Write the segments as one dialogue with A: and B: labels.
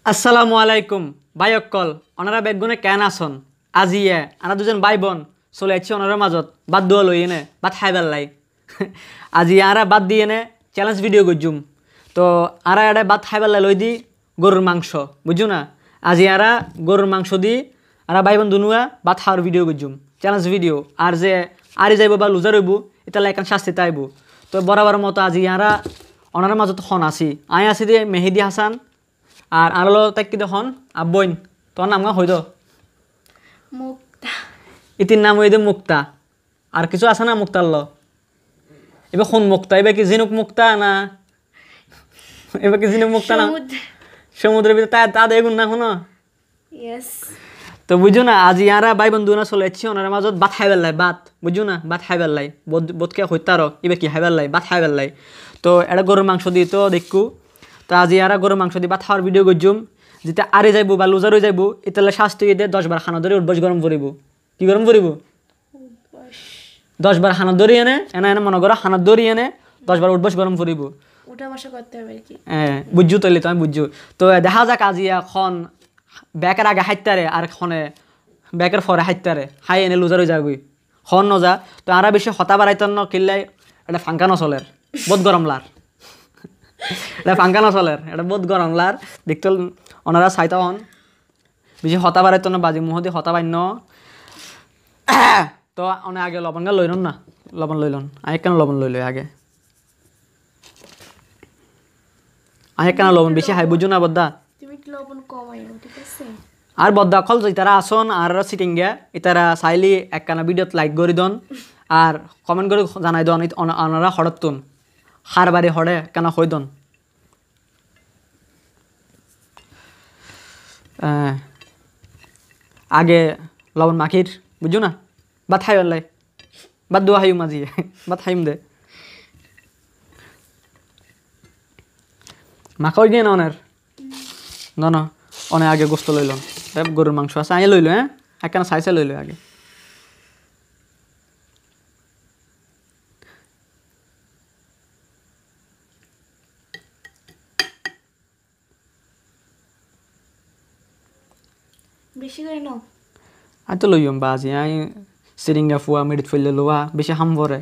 A: আসসালামু আলাইকুম ভাই অক্কল ওনারা বেগুনে কেন আসন আজিয়ে আনা দুজন ভাই বোন চলে যাচ্ছি ওনারা মাজত বাদ দোয়া লই এনে বাদ খাইবার লাই আজি আরা বাদ দিয়ে এনে চ্যালেঞ্জ ভিডিও করছুম তো আরা এটা বাদ খাইবার লাই লই দি গরুর মাংস বুঝছো না আজি আরা গরুর মাংস দি আরা ভাই বোন দুনুয়া বাদ খাওয়ার ভিডিও করছুম চ্যালেঞ্জ ভিডিও আর যে আরি যাইব বা লুজার হইব এটা এখান শাস্তি তাইব তো বরাবর মতো আজি আরা ওনারা মাজত খন আসি আই আসি দিয়ে মেহেদি হাসান আর আরলো তাই কি দেখুন আব্বইন তোর নাম হইদ
B: মুক্তা
A: ইতির নাম হইদ মুক্তা আর কিছু আছে না মুক্তার ল এবার কোন মুক্তা এবার কি জিনুক মুক্তা না এবার কি জিনুক মুক্তা না সমুদ্রের ভিতরে তা দেখুন না শুনো তো বুঝো না আজ ইয়ারা ভাই বন্ধু না চলে যাচ্ছি ওনার মাজত ভাত খাইবার লাই ভাত বুঝো না ভাত খাইবার লাই বোধকে হইতার এবার কি খাইবার লাই ভাত খাইবার লাই তো এটা গরুর মাংস দিয়ে তো দেখু তো আজি আর গরুর মাংস দিয়ে ভাত খাওয়ার ভিডিও করছুম যেটা আরে যাইব বা লুজার হয়ে যাইব এতালে শাস্তি দিয়ে 10 বার খানা ধরে উঠবস গরম করিব কি গরম করিব 10 বার খানা ধরি এনে এনে এনে মনে করো খানা ধরি এনে 10 বার উঠবস গরম করিব
B: ওটা বসা করতে হবে কি
A: বুঝছো তাইলে তো আমি বুঝছো তো দেখা যাক আজি এখন ব্যাকের আগে হাইতারে আর খনে ব্যাকের পরে হাইতারে হাই এনে লুজার হয়ে যাবি খন নজা তো আরা বেশি হতা বাড়াইতেন ন কিনলে এটা ফাঙ্কা নচলের বহুত গরম লার এটা ফাঙ্কা নচলের এটা বহুত গরম লার দেখতে ওনারা চাইতে হন বেশি হতা বাড়াইতো না বাজি মুহ দিয়ে হতা বাইন তো অনেক আগে লবণ গা লইলন না লবণ লইলন আগে কেন লবণ লইল আগে আগে কেন লবণ বেশি হাই বুঝো না বদ্দা
B: তুমি লবণ কমাইও ঠিক আছে
A: আর বদ্দা খল ইতারা আসন আর সিটিং গে ইতারা চাইলি একখানা ভিডিওত লাইক করে দন আর কমেন্ট করে জানাই দন ওনারা হড়তুন হার বাড়ি হড়ে কেন হই দন আগে লবণ মাখির বুঝো না বাদ খাই লাই বাদ দোয়া হাইম আজি বাদ খাইম দে মাখাই দিয়ে না অনের না অনেক আগে গোস্ত লইল গরুর মাংস আছে আগে লইল হ্যাঁ একখানা সাইজে লইল আগে
B: বেশি করে নাও
A: আমি তো লইম বাজি আমি সিরিঙ্গা ফুয়া মেডিট ফেললে লোয়া বেশি হাম ভরে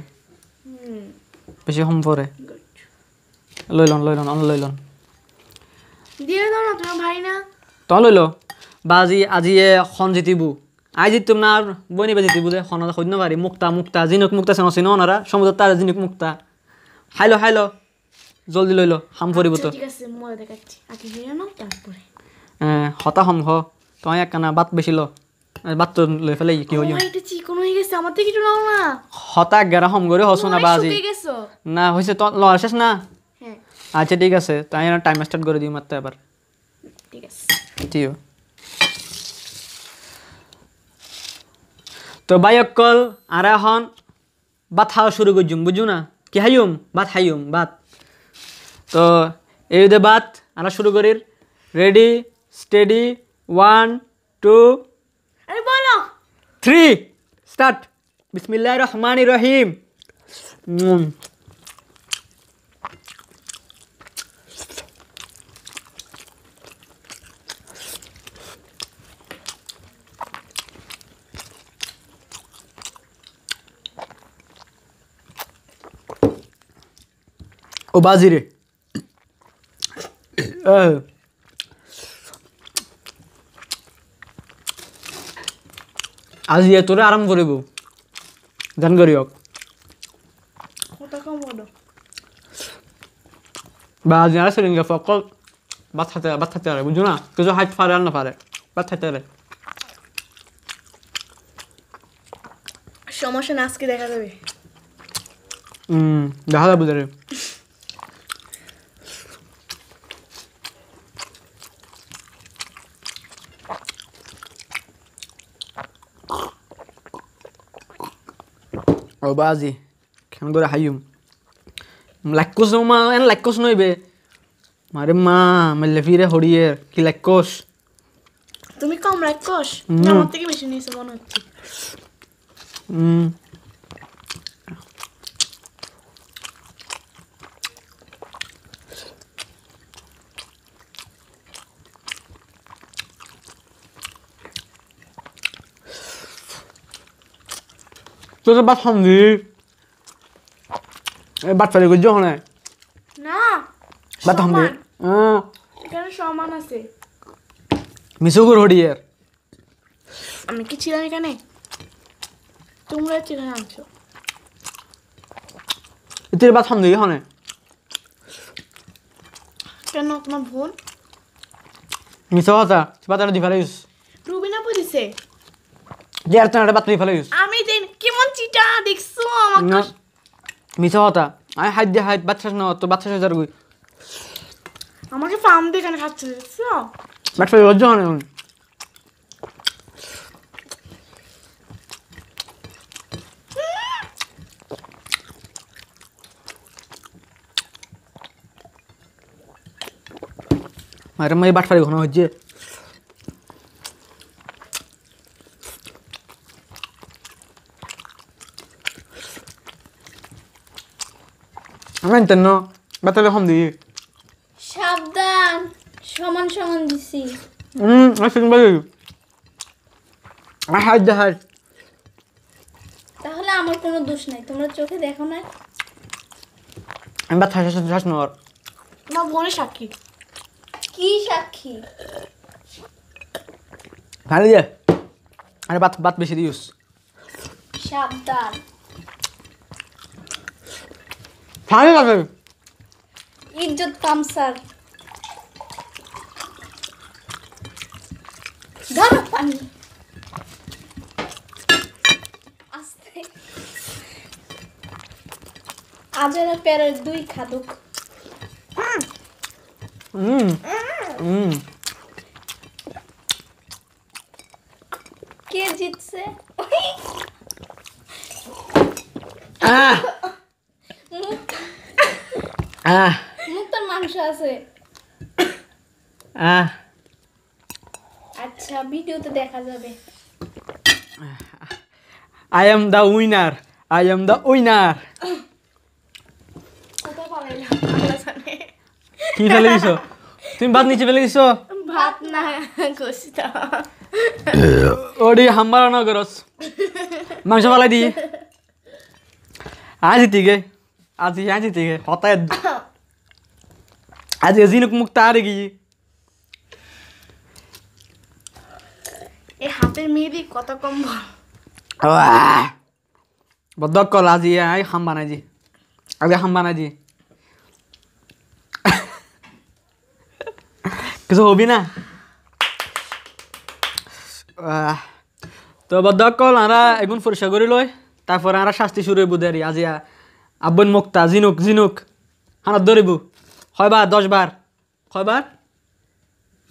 A: বেশি হাম ভরে লইলন অন লইলন
B: দিয়ে দাও না তোমার ভাই না
A: তো লইল বাজি আজি খন জিতিবু আই জিতুম না আর বইনি বা জিতিবু দে খন সৈন্য পারি মুক্তা জিনুক মুক্তা চেন চিন ওনারা সমুদ্র তার জিনুক মুক্তা হাইলো জলদি লইল হাম ভরিব তো
B: ঠিক আছে মই দেখাচ্ছি আগে দিয়ে নাও তারপরে
A: হতা হম হ তোমায় একখানা বাত বেশি লো বাত তো লই ফেলে কি হইম
B: এটা চিকন হয়ে গেছে আমার থেকে একটু নাও না
A: হতা গেরা হম করে হসু না বাজি
B: শুকিয়ে গেছো
A: না হইছে তো ল শেষ না
B: হ্যাঁ
A: আচ্ছা ঠিক আছে তাই টাইম স্টার্ট করে দিই মাত্র এবার
B: ঠিক আছে
A: ঠিক তো ভাই অক্কল আর এখন বাত খাওয়া শুরু করছুম বুঝু না কি হাইম বাত হাইম বাত তো এই দে বাত আমরা শুরু করির রেডি স্টেডি 1 2
B: আরে বলো
A: 3 স্টার্ট বিসমিল্লাহির রহমানির রহিম ও বাজিরে আজি তোরে আরাম করিব ধ্যান করিওক
B: ওটা কম বলো
A: বা আজি আর সিরিঙ্গা ফকল বাত খাতে আরে বুঝো না কিছু হাইট পারে আর না পারে বাত খাতে আরে
B: সমস্যা না আজকে দেখা যাবে
A: দেখা যাবে রে ও বাজি কেন করে হাইম লাইকোস মা এন লাইকোস নইবে মারে মা মেলে ফিরে হড়িয়ের কি লাইকোস
B: তুমি কম রাখোস না আমার থেকে বেশি নিয়েছো মনে হচ্ছে
A: তোর বাদ হামদি বাদ ফেলে গুজ হনে
B: না
A: বাদ হামদি
B: এখানে সমান আছে
A: মিসুগুর হডিয়ার
B: আমি কি ছিলাম এখানে তোমরা ছিলে আনছো
A: তোর বাদ হামদি হনে
B: কেন তোমার বোন
A: মিসো কথা বাতাটা দি ফেলাইস
B: রুবিনা বুঝিছে
A: যে আর তোর বাদ দি ফেলাইস
B: আমি দেন কেমন চিটা দেখছো আমাকে
A: মিসো কথা আই হাইদ দে হাইদ বাচ্চা না তো বাচ্চা যার গই
B: আমাকে ফার্ম দিয়ে কেন খাচ্ছে দেখছো
A: বাদ ফেলে গুজ হনে আরে মই বাট ফারি ঘন হচ্ছে আমি তেন বাতালে হম দি
C: সাবধান সমান সমান দিছি
A: আসুন ভাই হাই দে হাই
C: তাহলে আমার কোনো দোষ নাই তোমরা চোখে দেখো না
A: আমি বাত হাস নর
B: আমার বোনের সাক্ষী
C: কি সাক্ষী
A: ভালো দে আরে বাত বাত বেশি দিউস
C: সাবধান
A: ভালো লাগে
C: ইজ্জত কামসার ধরো পানি আস্তে আজারা পেরার 2 খাদক কে জিতছে মুক্তার মাংস আছে আচ্ছা ভিডিওতে দেখা যাবে
A: I am the winner. I am the winner.
B: কোথায় পালাইলাম আল্লাহ জানে
A: কি ফেলে দিছো তুমি ভাত নিচে ফেলে দিছো
B: ভাত না গোস্তা
A: ওডি হাম্বার না করস মাংস ফালাই দি আজ জিতিগে আজ জিতিগে হতায় আজ এজিনক মুক্ত আর গি
B: এই হাতের মেহেদি কত কম
A: বদ্ধ কল আজি আই হাম বানাই দি আগে হাম বানাই দি কিছু হবি না তো বদ্ধ কল আরা এগুন পরিষ্কার করে লয় তারপরে আরা শাস্তি শুরু হইব দেরি আজি আব্বন মুক্তা জিনুক জিনুক হানত ধরিব কয়বার 10 বার কয়বার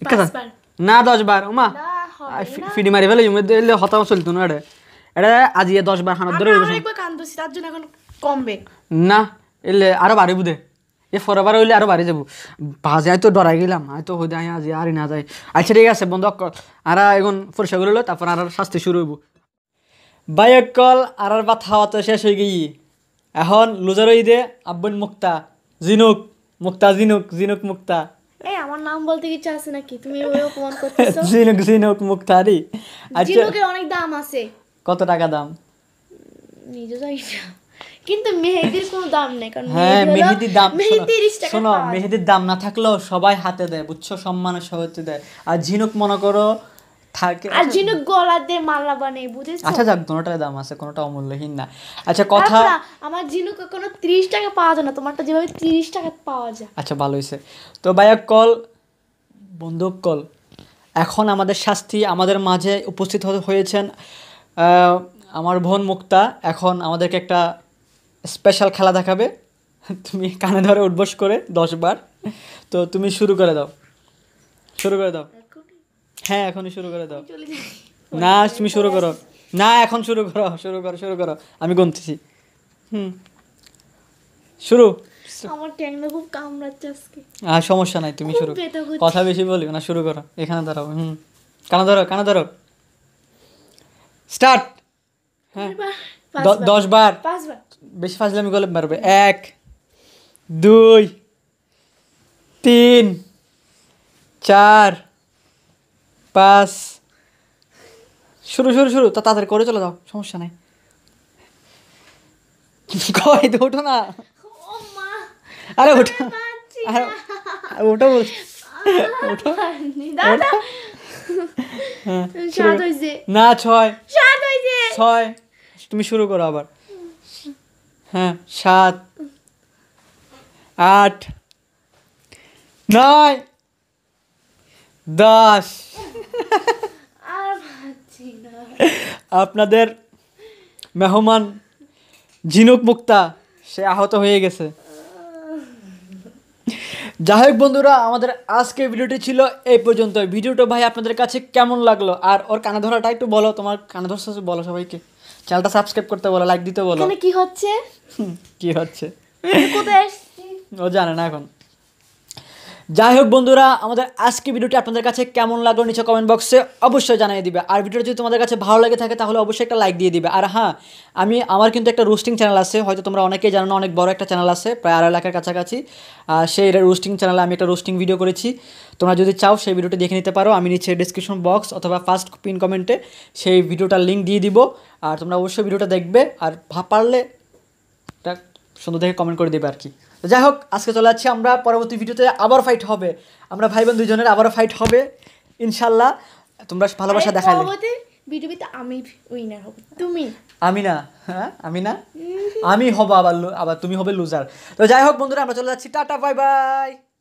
B: 5 বার
A: না 10 বার ওমা ফিডি মারি ফেলে এলে হতাম চলতো না এটা আজি 10 বার হানত ধরে
B: একবার কান্দছি তার জন্য এখন কমবে
A: না এলে আরো বাড়িব দে এ ফরবার হইলে আরো বাড়ি যাব বাজে তো ডরাই গেলাম তো হইতে আজি আর না যায় আচ্ছা ঠিক আছে বন্ধ আরা এখন পরিষ্কার করে লো তারপর আর শাস্তি শুরু হইব বাইক কল আর বাত খাওয়া তো শেষ হয়ে গিয়ে এখন লুজার দে আব্বন মুক্তা জিনুক মুক্তা জিনুক জিনুক মুক্তা
B: এই আমার নাম বলতে কিছু আছে নাকি তুমি ওই অপমান করতেছো
A: জিনুক জিনুক মুক্তা রে আচ্ছা
B: জিনুকের অনেক দাম আছে
A: কত টাকা দাম
B: নিজে যাই না কিন্তু মেহেদির কোনো দাম নেই কারণ
A: হ্যাঁ মেহেদির দাম
B: মেহেদি 30 টাকা
A: শোনো মেহেদির দাম না থাকলেও সবাই হাতে দেয় বুঝছো সম্মানের সহিত দেয় আর ঝিনুক মনে করো থাকে
B: আর ঝিনুক গলা দিয়ে মালা বানাই বুঝেছো
A: আচ্ছা যাক কোনোটার দাম আছে কোনোটা অমূল্যহীন না আচ্ছা কথা
B: আমার ঝিনুক কোনো 30 টাকা পাওয়া যায় না তোমারটা যেভাবে 30 টাকা পাওয়া যায়
A: আচ্ছা ভালো হয়েছে তো ভাইয়া কল বন্দুক কল এখন আমাদের শাস্তি আমাদের মাঝে উপস্থিত হয়েছেন আমার বোন মুক্তা এখন আমাদেরকে একটা স্পেশাল খেলা দেখাবে তুমি কানে ধরে উঠবস করে 10 বার তো তুমি শুরু করে দাও হ্যাঁ এখনই শুরু করে দাও না তুমি শুরু করো না এখন শুরু করো আমি গুনতেছি শুরু
B: আমার ট্যাংনা খুব কামড়াচ্ছে আজকে
A: সমস্যা নাই তুমি শুরু কথা বেশি বলি না শুরু করো এখানে দাঁড়াও কানে ধরো স্টার্ট হ্যাঁ 10 বার
B: 5 বার
A: বেশি ফাজলামি করলে পারবে 1 2 3 4 5 শুরু তো তাড়াতাড়ি করে চলে যাও সমস্যা নাই কই তো ওঠো না
C: ও মা
A: আরে ওঠো
C: পাচ্ছি
A: আরে ওঠো বলছি ওঠো
C: দাদা
A: হ্যাঁ
C: স্বাদ হইছে
A: না 6
C: স্বাদ হইছে
A: 6 তুমি শুরু করো আবার হ্যাঁ 7 8 9 10
C: আর পাচ্ছি না
A: আপনাদের মেহমান ঝিনুক মুক্তা সে আহত হয়ে গেছে যাই হোক বন্ধুরা আমাদের আজকে ভিডিওটি ছিল এই পর্যন্ত ভিডিওটা ভাই আপনাদের কাছে কেমন লাগলো আর ওর কানে ধরাটা একটু বলো তোমার কানে ধরছে বলো সবাইকে চ্যানেলটা সাবস্ক্রাইব করতে বলো লাইক দিতে বলো
B: এখানে কি হচ্ছে
A: কি হচ্ছে
B: কোথায় আসছি
A: ও জানে না এখন যাই হোক বন্ধুরা আমাদের আজকে ভিডিওটি আপনাদের কাছে কেমন লাগলো নিচে কমেন্ট বক্সে অবশ্যই জানিয়ে দিবে আর ভিডিওটা যদি তোমাদের কাছে ভালো লাগে থাকে তাহলে অবশ্যই একটা লাইক দিয়ে দিবে আর হ্যাঁ আমার কিন্তু একটা রোস্টিং চ্যানেল আছে হয়তো তোমরা অনেকেই জানো না অনেক বড় একটা চ্যানেল আছে প্রায় 2.5 লাখের কাছাকাছি সেই রোস্টিং চ্যানেলে আমি একটা রোস্টিং ভিডিও করেছি তোমরা যদি চাও সেই ভিডিওটি দেখে নিতে পারো আমি নিচে ডিসক্রিপশন বক্স অথবা ফার্স্ট পিন কমেন্টে সেই ভিডিওটার লিঙ্ক দিয়ে দিব আর তোমরা অবশ্যই ভিডিওটা দেখবে আর পারলে এটা সুন্দর দেখে কমেন্ট করে দেবে আর কি তো যাই হোক আজকে চলে যাচ্ছি আমরা পরবর্তী ভিডিওতে আবার ফাইট হবে আমরা ভাই বোন দুজনের আবারও ফাইট হবে ইনশাল্লাহ তোমরা ভালোবাসা দেখালে
B: পরবর্তী ভিডিওতে আমি উইনার হব তুমি
A: আমি না হ্যাঁ আমি না আমি হব আবার তুমি হবে লুজার তো যাই হোক বন্ধুরা আমরা চলে যাচ্ছি টাটা বাই বাই